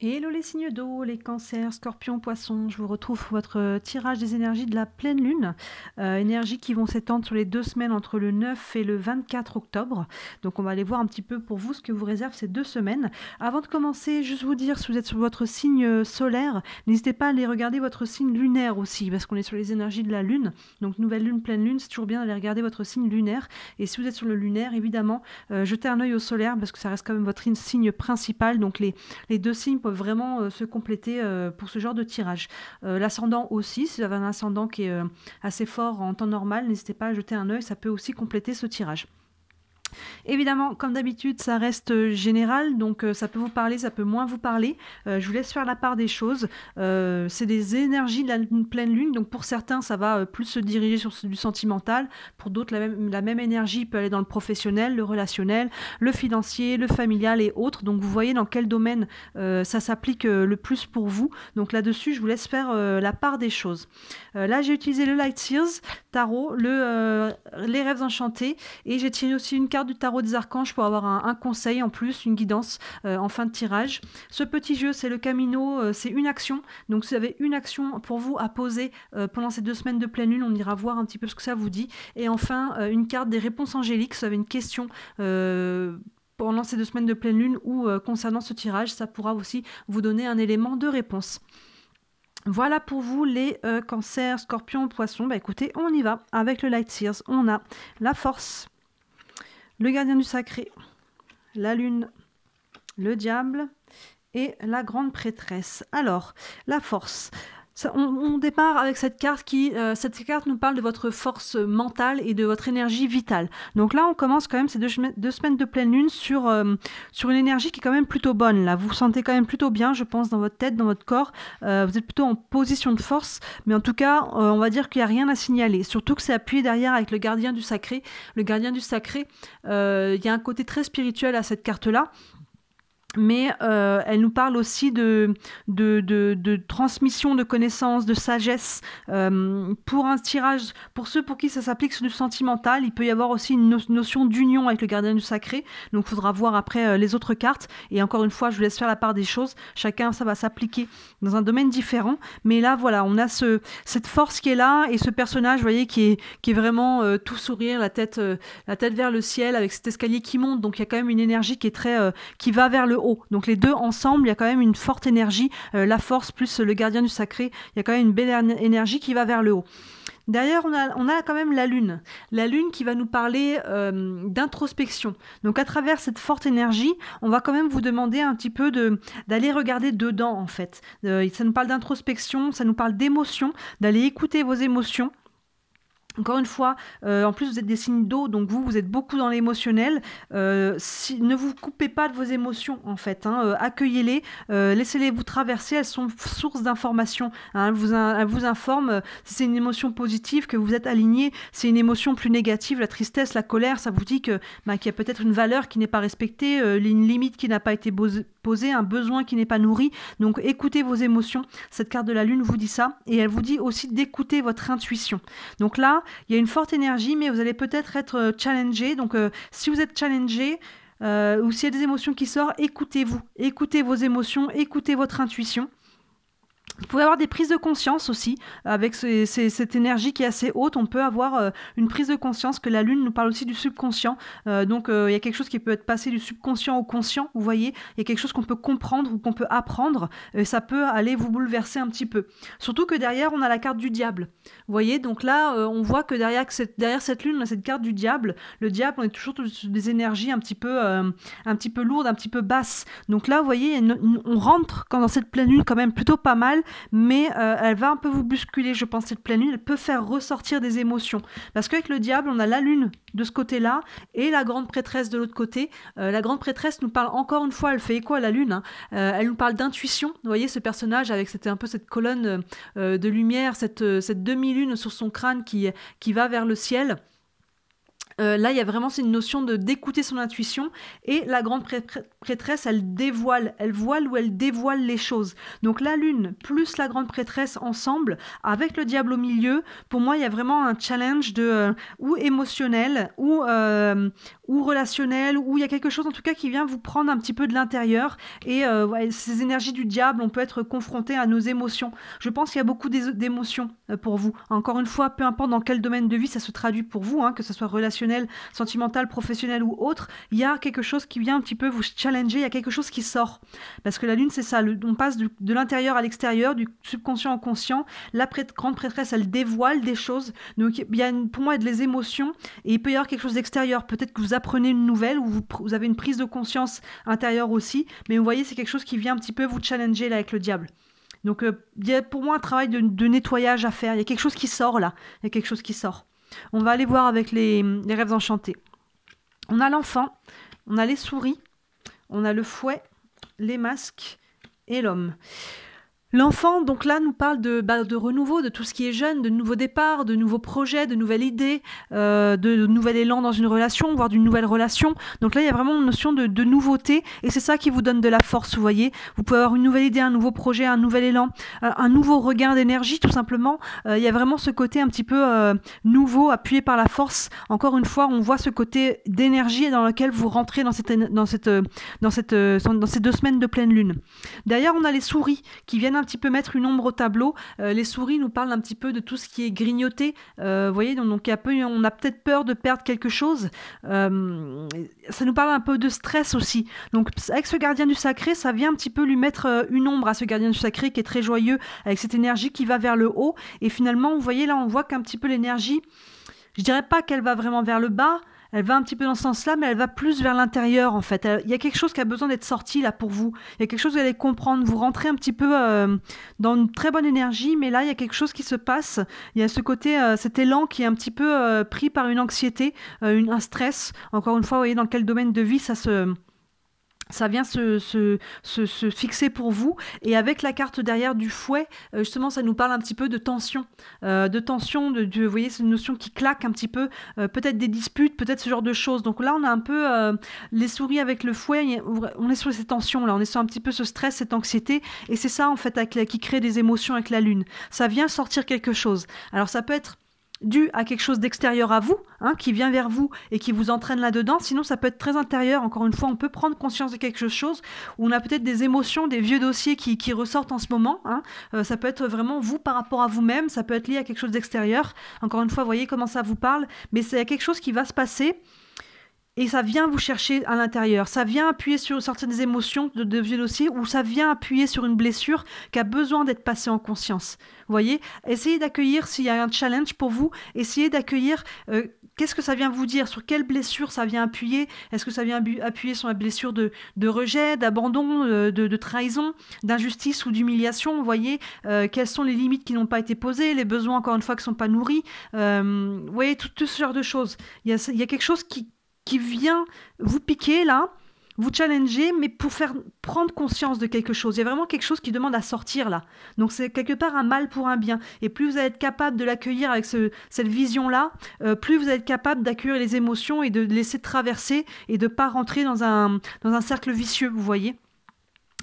Hello les signes d'eau, les cancers, scorpions, poissons, je vous retrouve pour votre tirage des énergies de la pleine lune, énergies qui vont s'étendre sur les 2 semaines entre le 9 et le 24 octobre. Donc on va aller voir un petit peu pour vous ce que vous réserve ces 2 semaines. Avant de commencer, juste vous dire, si vous êtes sur votre signe solaire, n'hésitez pas à aller regarder votre signe lunaire aussi, parce qu'on est sur les énergies de la lune. Donc nouvelle lune, pleine lune, c'est toujours bien d'aller regarder votre signe lunaire. Et si vous êtes sur le lunaire, évidemment, jetez un œil au solaire, parce que ça reste quand même votre signe principal. Donc les deux signes peuvent vraiment se compléter pour ce genre de tirage. L'ascendant aussi, si vous avez un ascendant qui est assez fort en temps normal, n'hésitez pas à jeter un œil, ça peut aussi compléter ce tirage. Évidemment, comme d'habitude, ça reste général, donc ça peut vous parler, ça peut moins vous parler. Je vous laisse faire la part des choses. C'est des énergies de la pleine lune, donc pour certains, ça va plus se diriger sur du sentimental. Pour d'autres, la même énergie peut aller dans le professionnel, le relationnel, le financier, le familial et autres. Donc vous voyez dans quel domaine ça s'applique le plus pour vous. Donc là-dessus, je vous laisse faire la part des choses. Là, j'ai utilisé le Light Seers Tarot, les rêves enchantés, et j'ai tiré aussi une carte du tarot des archanges pour avoir un conseil en plus, une guidance en fin de tirage. Ce petit jeu, c'est le Camino, c'est une action. Donc si vous avez une action pour vous à poser pendant ces 2 semaines de pleine lune, on ira voir un petit peu ce que ça vous dit. Et enfin, une carte des réponses angéliques, si vous avez une question pendant ces 2 semaines de pleine lune ou concernant ce tirage, ça pourra aussi vous donner un élément de réponse. Voilà pour vous les cancers, scorpions, poissons. Bah écoutez, on y va avec le Light Seers. On a la force, le gardien du sacré, la lune, le diable et la grande prêtresse. Alors, la force. On démarre avec cette carte cette carte nous parle de votre force mentale et de votre énergie vitale. Donc là, on commence quand même ces 2 semaines de pleine lune sur une énergie qui est quand même plutôt bonne. Là, vous vous sentez quand même plutôt bien, je pense, dans votre tête, dans votre corps. Vous êtes plutôt en position de force, mais en tout cas, on va dire qu'il n'y a rien à signaler. Surtout que c'est appuyé derrière avec le gardien du sacré. Le gardien du sacré, il y a un côté très spirituel à cette carte-là. Mais elle nous parle aussi de transmission de connaissances, de sagesse. Pour un tirage, pour ceux pour qui ça s'applique sur du sentimental, il peut y avoir aussi une notion d'union avec le gardien du sacré. Donc il faudra voir après les autres cartes. Et encore une fois, je vous laisse faire la part des choses. Chacun, ça va s'appliquer dans un domaine différent. Mais là, voilà, on a cette force qui est là et ce personnage, vous voyez, qui est vraiment tout sourire, la tête vers le ciel avec cet escalier qui monte. Donc il y a quand même une énergie qui est qui va vers le haut. Donc les deux ensemble, il y a quand même une forte énergie, la force plus le gardien du sacré, il y a quand même une belle énergie qui va vers le haut. Derrière, on a quand même la lune qui va nous parler d'introspection. Donc à travers cette forte énergie, on va quand même vous demander un petit peu d'aller regarder dedans en fait. Ça nous parle d'introspection, ça nous parle d'émotion, d'aller écouter vos émotions. Encore une fois, en plus vous êtes des signes d'eau, donc vous êtes beaucoup dans l'émotionnel. Ne vous coupez pas de vos émotions en fait, accueillez-les, laissez-les vous traverser, elles sont source d'informations. Elles vous informent si c'est une émotion positive, que vous êtes aligné, si c'est une émotion plus négative, la tristesse, la colère, ça vous dit qu'il y a peut-être une valeur qui n'est pas respectée, une limite qui n'a pas été posée, un besoin qui n'est pas nourri. Donc écoutez vos émotions, cette carte de la lune vous dit ça, et elle vous dit aussi d'écouter votre intuition. Donc là, il y a une forte énergie, mais vous allez peut-être être challengé. Donc, si vous êtes challengé ou s'il y a des émotions qui sortent, écoutez-vous. Écoutez vos émotions, écoutez votre intuition. Vous pouvez avoir des prises de conscience aussi, avec cette énergie qui est assez haute. On peut avoir une prise de conscience que la lune nous parle aussi du subconscient. Donc il y a quelque chose qui peut être passé du subconscient au conscient, vous voyez. Il y a quelque chose qu'on peut comprendre ou qu'on peut apprendre. Ça peut aller vous bouleverser un petit peu. Surtout que derrière, on a la carte du diable. Vous voyez, donc là, on voit que derrière cette lune, on a cette carte du diable. Le diable, on est toujours sur des énergies un petit peu lourdes, un petit peu basses. Donc là, vous voyez, on rentre dans cette pleine lune quand même plutôt pas mal. Mais elle va un peu vous bousculer, je pense, cette pleine lune. Elle peut faire ressortir des émotions. Parce qu'avec le diable, on a la lune de ce côté-là et la grande prêtresse de l'autre côté. La grande prêtresse nous parle encore une fois, elle fait écho à la lune. Elle nous parle d'intuition. Vous voyez ce personnage avec un peu cette colonne de lumière, cette demi-lune sur son crâne qui va vers le ciel. Là, il y a vraiment c'est une notion d'écouter son intuition, et la grande prêtresse, elle voile ou elle dévoile les choses. Donc la lune plus la grande prêtresse ensemble, avec le diable au milieu, pour moi, il y a vraiment un challenge ou émotionnel ou relationnel, ou il y a quelque chose en tout cas qui vient vous prendre un petit peu de l'intérieur, et ces énergies du diable, on peut être confronté à nos émotions. Je pense qu'il y a beaucoup d'émotions pour vous. Encore une fois, peu importe dans quel domaine de vie ça se traduit pour vous, que ce soit relationnel, sentimental, professionnel ou autre, il y a quelque chose qui vient un petit peu vous challenger, il y a quelque chose qui sort. Parce que la lune, c'est ça, on passe de l'intérieur à l'extérieur, du subconscient au conscient. La grande prêtresse, elle dévoile des choses. Donc, il y a pour moi des émotions, et il peut y avoir quelque chose d'extérieur. Peut-être que vous apprenez une nouvelle, ou vous avez une prise de conscience intérieure aussi, mais vous voyez, c'est quelque chose qui vient un petit peu vous challenger là avec le diable. Donc, il y a pour moi un travail de nettoyage à faire. Il y a quelque chose qui sort là. Il y a quelque chose qui sort. On va aller voir avec les rêves enchantés. On a l'enfant, on a les souris, on a le fouet, les masques et l'homme. L'enfant, donc là, nous parle de renouveau, de tout ce qui est jeune, de nouveaux départs, de nouveaux projets, de nouvelles idées, de nouvel élan dans une relation, voire d'une nouvelle relation. Donc là, il y a vraiment une notion de nouveauté, et c'est ça qui vous donne de la force, vous voyez. Vous pouvez avoir une nouvelle idée, un nouveau projet, un nouvel élan, un nouveau regain d'énergie, tout simplement. Il y a vraiment ce côté un petit peu nouveau, appuyé par la force. Encore une fois, on voit ce côté d'énergie dans lequel vous rentrez dans ces 2 semaines de pleine lune. Derrière, on a les souris qui viennent un petit peu mettre une ombre au tableau. Les souris nous parlent un petit peu de tout ce qui est grignoté. Vous voyez, donc on a peut-être peur de perdre quelque chose. Ça nous parle un peu de stress aussi. Donc avec ce gardien du sacré, ça vient un petit peu lui mettre une ombre à ce gardien du sacré qui est très joyeux, avec cette énergie qui va vers le haut. Et finalement, vous voyez là, on voit qu'un petit peu l'énergie, je dirais pas qu'elle va vraiment vers le bas, elle va un petit peu dans ce sens-là, mais elle va plus vers l'intérieur, en fait. Il y a quelque chose qui a besoin d'être sorti, là, pour vous. Il y a quelque chose que vous allez comprendre. Vous rentrez un petit peu dans une très bonne énergie, mais là, il y a quelque chose qui se passe. Il y a ce côté, cet élan qui est un petit peu pris par une anxiété, un stress. Encore une fois, vous voyez dans quel domaine de vie ça vient se fixer pour vous. Et avec la carte derrière du fouet, justement, ça nous parle un petit peu de tension. Vous voyez, c'est une notion qui claque un petit peu. Peut-être des disputes, peut-être ce genre de choses. Donc là, on a un peu les souris avec le fouet. On est sur ces tensions-là. On est sur un petit peu ce stress, cette anxiété. Et c'est ça, en fait, qui crée des émotions avec la lune. Ça vient sortir quelque chose. Alors, ça peut être dû à quelque chose d'extérieur à vous, qui vient vers vous et qui vous entraîne là-dedans. Sinon, ça peut être très intérieur. Encore une fois, on peut prendre conscience de quelque chose où on a peut-être des émotions, des vieux dossiers qui ressortent en ce moment. Ça peut être vraiment vous par rapport à vous-même. Ça peut être lié à quelque chose d'extérieur. Encore une fois, vous voyez comment ça vous parle. Mais c'est quelque chose qui va se passer. Et ça vient vous chercher à l'intérieur. Ça vient appuyer sur certaines émotions de vieux dossiers, ou ça vient appuyer sur une blessure qui a besoin d'être passée en conscience. Vous voyez, essayez d'accueillir s'il y a un challenge pour vous. Essayez d'accueillir qu'est-ce que ça vient vous dire, sur quelle blessure ça vient appuyer. Est-ce que ça vient appuyer sur la blessure de rejet, d'abandon, de trahison, d'injustice ou d'humiliation. Vous voyez, quelles sont les limites qui n'ont pas été posées, les besoins, encore une fois, qui ne sont pas nourris. Vous voyez, tout ce genre de choses. Il y a quelque chose qui vient vous piquer là, vous challenger, mais pour faire prendre conscience de quelque chose. Il y a vraiment quelque chose qui demande à sortir là. Donc c'est quelque part un mal pour un bien. Et plus vous allez être capable de l'accueillir avec cette vision-là, plus vous allez être capable d'accueillir les émotions et de laisser traverser et de ne pas rentrer dans un cercle vicieux, vous voyez.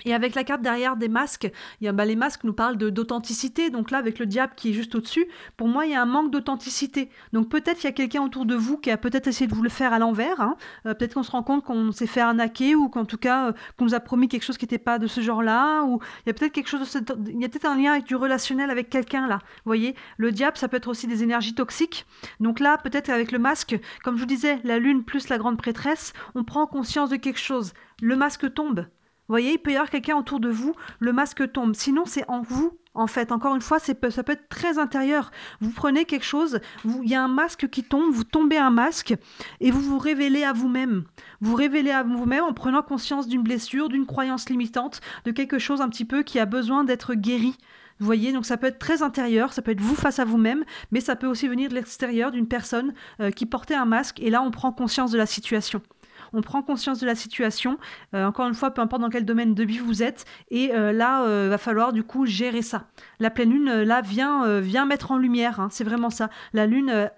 Et avec la carte derrière des masques, les masques nous parlent d'authenticité. Donc là, avec le diable qui est juste au-dessus, pour moi, il y a un manque d'authenticité. Donc peut-être qu'il y a quelqu'un autour de vous qui a peut-être essayé de vous le faire à l'envers. Peut-être qu'on se rend compte qu'on s'est fait arnaquer, ou qu'en tout cas, qu'on nous a promis quelque chose qui n'était pas de ce genre-là. Ou il y a peut-être quelque chose il y a peut-être un lien avec du relationnel avec quelqu'un là. Vous voyez, le diable, ça peut être aussi des énergies toxiques. Donc là, peut-être avec le masque, comme je vous disais, la lune plus la grande prêtresse, on prend conscience de quelque chose. Le masque tombe. Vous voyez, il peut y avoir quelqu'un autour de vous, le masque tombe. Sinon, c'est en vous, en fait. Encore une fois, ça peut être très intérieur. Vous prenez quelque chose, il y a un masque qui tombe, vous tombez un masque et vous vous révélez à vous-même. Vous révélez à vous-même en prenant conscience d'une blessure, d'une croyance limitante, de quelque chose un petit peu qui a besoin d'être guéri. Vous voyez, donc ça peut être très intérieur, ça peut être vous face à vous-même, mais ça peut aussi venir de l'extérieur d'une personne qui portait un masque, et là, on prend conscience de la situation. on prend conscience de la situation, encore une fois, peu importe dans quel domaine de vie vous êtes, et là, va falloir du coup gérer ça. La pleine lune, là, vient mettre en lumière, hein, c'est vraiment ça. La lune,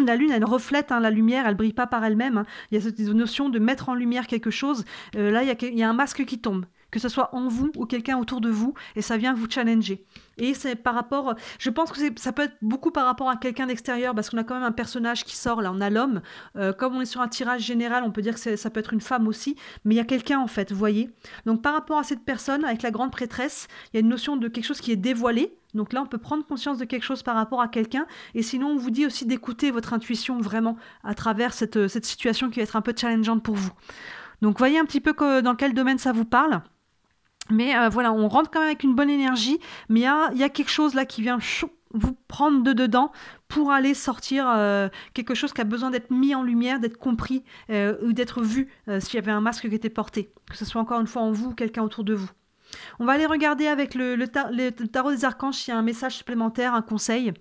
elle reflète hein, la lumière, elle brille pas par elle-même, hein. Il y a cette notion de mettre en lumière quelque chose. Là, il y a un masque qui tombe, que ce soit en vous ou quelqu'un autour de vous, et ça vient vous challenger. Et c'est par rapport, je pense que ça peut être beaucoup par rapport à quelqu'un d'extérieur, parce qu'on a quand même un personnage qui sort, là on a l'homme, comme on est sur un tirage général, on peut dire que ça peut être une femme aussi, mais il y a quelqu'un en fait, vous voyez. Donc par rapport à cette personne, avec la grande prêtresse, il y a une notion de quelque chose qui est dévoilé, donc là on peut prendre conscience de quelque chose par rapport à quelqu'un, et sinon on vous dit aussi d'écouter votre intuition vraiment, à travers cette situation qui va être un peu challengeante pour vous. Donc voyez un petit peu dans quel domaine ça vous parle. Mais voilà, on rentre quand même avec une bonne énergie, mais il y a quelque chose là qui vient vous prendre de dedans pour aller sortir quelque chose qui a besoin d'être mis en lumière, d'être compris ou d'être vu s'il y avait un masque qui était porté, que ce soit encore une fois en vous ou quelqu'un autour de vous. On va aller regarder avec le tarot des archanges s'il y a un message supplémentaire, un conseil.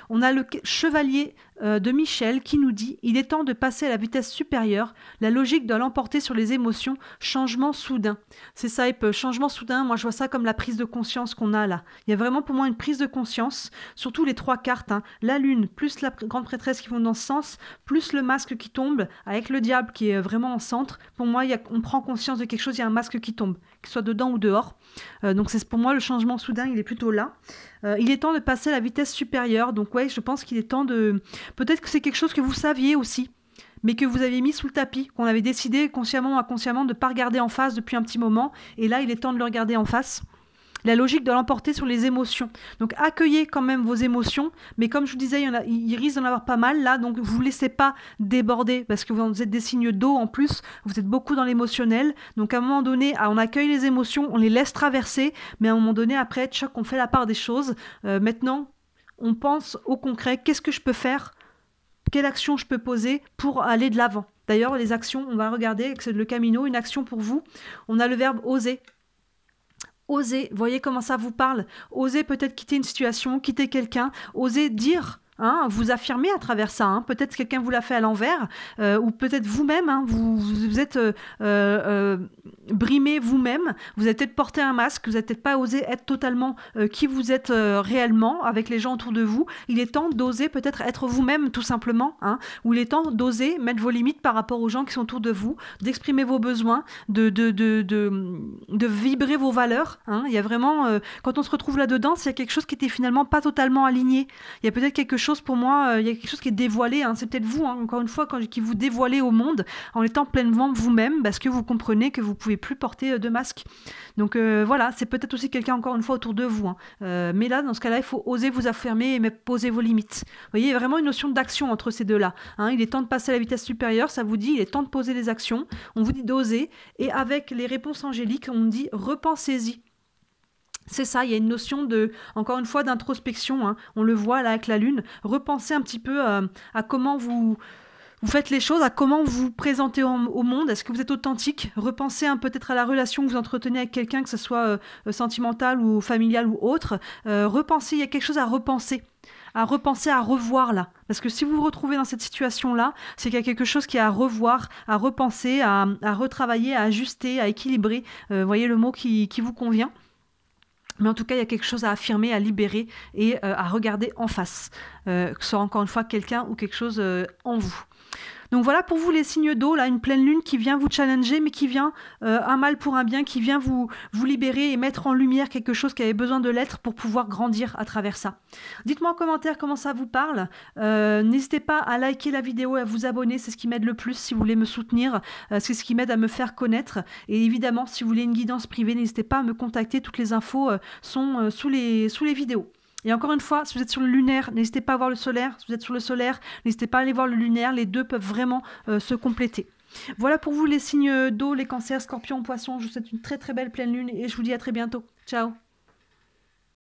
On a le chevalier de Michel qui nous dit « Il est temps de passer à la vitesse supérieure. La logique doit l'emporter sur les émotions. Changement soudain. » C'est ça, changement soudain, moi je vois ça comme la prise de conscience qu'on a là. Il y a vraiment pour moi une prise de conscience, surtout les trois cartes, hein. La lune, plus la grande prêtresse qui vont dans ce sens, plus le masque qui tombe, avec le diable qui est vraiment en centre. Pour moi, on prend conscience de quelque chose, il y a un masque qui tombe, qu'il soit dedans ou dehors. Donc c'est pour moi le changement soudain, il est plutôt là. Il est temps de passer à la vitesse supérieure. Donc ouais, je pense qu'il est temps de... Peut-être que c'est quelque chose que vous saviez aussi, mais que vous avez mis sous le tapis, qu'on avait décidé consciemment ou inconsciemment de ne pas regarder en face depuis un petit moment. Et là, il est temps de le regarder en face. La logique doit l'emporter sur les émotions. Donc accueillez quand même vos émotions, mais comme je vous disais, il risque d'en avoir pas mal là, donc vous ne laissez pas déborder, parce que vous êtes des signes d'eau en plus, vous êtes beaucoup dans l'émotionnel, donc à un moment donné, on accueille les émotions, on les laisse traverser, mais à un moment donné, après, on fait la part des choses. Maintenant, on pense au concret, qu'est-ce que je peux faire ? Quelle action je peux poser pour aller de l'avant ? D'ailleurs, les actions, on va regarder, c'est le Camino, une action pour vous. On a le verbe oser. Oser, voyez comment ça vous parle. Oser peut-être quitter une situation, quitter quelqu'un, oser dire, hein, vous affirmer à travers ça. Hein. Peut-être quelqu'un vous l'a fait à l'envers, ou peut-être vous-même, hein, vous êtes brimé vous-même, vous avez peut-être porté un masque, vous n'avez peut-être pas osé être totalement qui vous êtes réellement avec les gens autour de vous. Il est temps d'oser peut-être être vous-même tout simplement, hein, ou il est temps d'oser mettre vos limites par rapport aux gens qui sont autour de vous, d'exprimer vos besoins, de vibrer vos valeurs. Hein. Il y a vraiment, quand on se retrouve là-dedans, c'est quelque chose qui était finalement pas totalement aligné. Il y a peut-être quelque chose pour moi, il y a quelque chose qui est dévoilé, hein. C'est peut-être vous, hein, encore une fois, qui vous dévoilez au monde en étant pleinement vous-même, parce que vous comprenez que vous pouvez plus porter de masque. Donc voilà, c'est peut-être aussi quelqu'un encore une fois autour de vous. Hein. Mais là, dans ce cas-là, il faut oser vous affirmer et poser vos limites. Vous voyez, il y a vraiment une notion d'action entre ces deux-là. Hein. Il est temps de passer à la vitesse supérieure, ça vous dit, il est temps de poser les actions. On vous dit d'oser. Et avec les réponses angéliques, on dit repensez-y. C'est ça, il y a une notion encore une fois, d'introspection. Hein. On le voit là avec la lune. Repensez un petit peu à comment vous faites les choses, à comment vous vous présentez au monde. Est-ce que vous êtes authentique ? Repensez peut-être à la relation que vous entretenez avec quelqu'un, que ce soit sentimental ou familial ou autre. Repensez, il y a quelque chose à repenser, à revoir là. Parce que si vous vous retrouvez dans cette situation-là, c'est qu'il y a quelque chose qui est à revoir, à repenser, à retravailler, à ajuster, à équilibrer. Voyez le mot qui vous convient. Mais en tout cas, il y a quelque chose à affirmer, à libérer et à regarder en face. Que ce soit encore une fois quelqu'un ou quelque chose en vous. Donc voilà pour vous les signes d'eau, là, une pleine lune qui vient vous challenger, mais qui vient, un mal pour un bien, qui vient vous libérer et mettre en lumière quelque chose qui avait besoin de l'être pour pouvoir grandir à travers ça. Dites-moi en commentaire comment ça vous parle. N'hésitez pas à liker la vidéo et à vous abonner, c'est ce qui m'aide le plus si vous voulez me soutenir, c'est ce qui m'aide à me faire connaître. Et évidemment, si vous voulez une guidance privée, n'hésitez pas à me contacter, toutes les infos sont sous les vidéos. Et encore une fois, si vous êtes sur le lunaire, n'hésitez pas à voir le solaire. Si vous êtes sur le solaire, n'hésitez pas à aller voir le lunaire. Les deux peuvent vraiment se compléter. Voilà pour vous les signes d'eau, les cancers, scorpions, poissons. Je vous souhaite une très très belle pleine lune et je vous dis à très bientôt. Ciao!